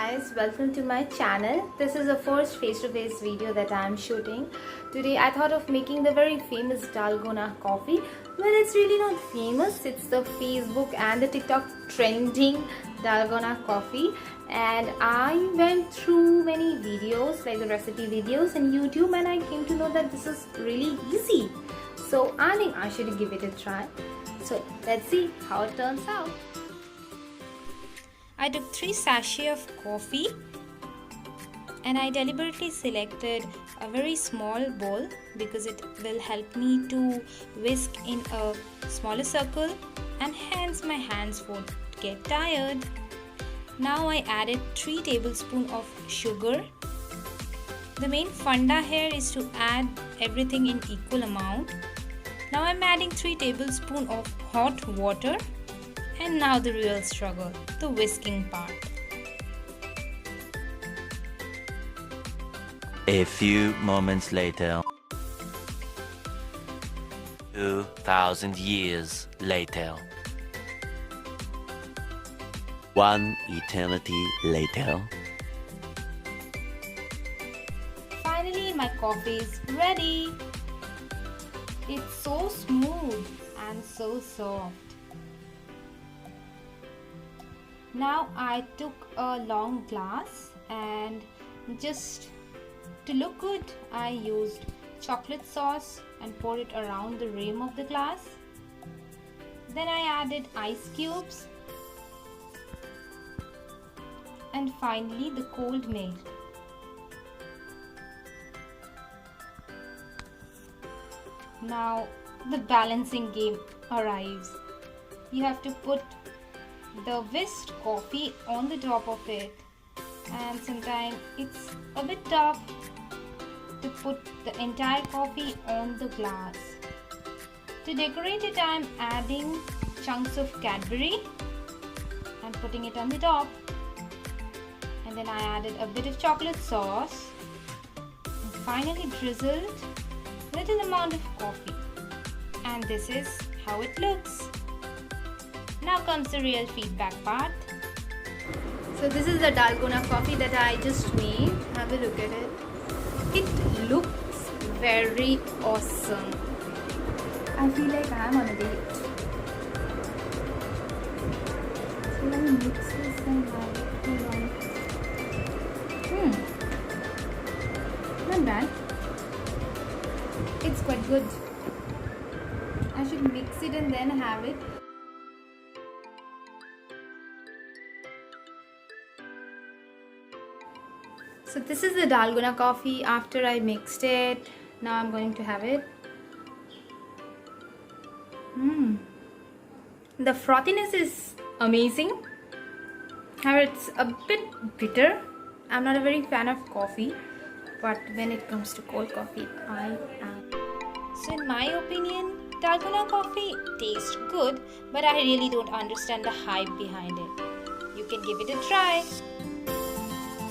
guys, welcome to my channel. This is the first face-to-face video that I am shooting. Today I thought of making the very famous Dalgona coffee. Well, it's really not famous, it's the Facebook and the TikTok trending Dalgona coffee, and I went through many videos like the recipe videos on YouTube, and I came to know that this is really easy. So I think I should give it a try. So let's see how it turns out. I took 3 sachets of coffee and I deliberately selected a very small bowl because it will help me to whisk in a smaller circle and hence my hands won't get tired. Now I added 3 tablespoons of sugar. The main funda here is to add everything in equal amount. Now I'm adding 3 tablespoons of hot water. And now the real struggle, the whisking part. A few moments later. 2,000 years later. 1 eternity later. Finally, my coffee is ready. It's so smooth and so soft. Now I took a long glass and just to look good I used chocolate sauce and poured it around the rim of the glass. Then I added ice cubes and finally the cold milk. Now the balancing game arrives. You have to put the whisked coffee on the top of it, and sometimes it's a bit tough to put the entire coffee on the glass. To decorate it, I'm adding chunks of Cadbury and putting it on the top, and then I added a bit of chocolate sauce and finally drizzled little amount of coffee, and this is how it looks. Now comes the real feedback part. So this is the Dalgona coffee that I just made. Have a look at it. It looks very awesome. I feel like I am on a date. So let me mix this and have it. Hold on. Not bad. It's quite good. I should mix it and then have it. So this is the Dalgona coffee after I mixed it. Now I'm going to have it. The frothiness is amazing. However, it's a bit bitter. I'm not a very fan of coffee, but when it comes to cold coffee, I am. So in my opinion, Dalgona coffee tastes good, but I really don't understand the hype behind it. You can give it a try.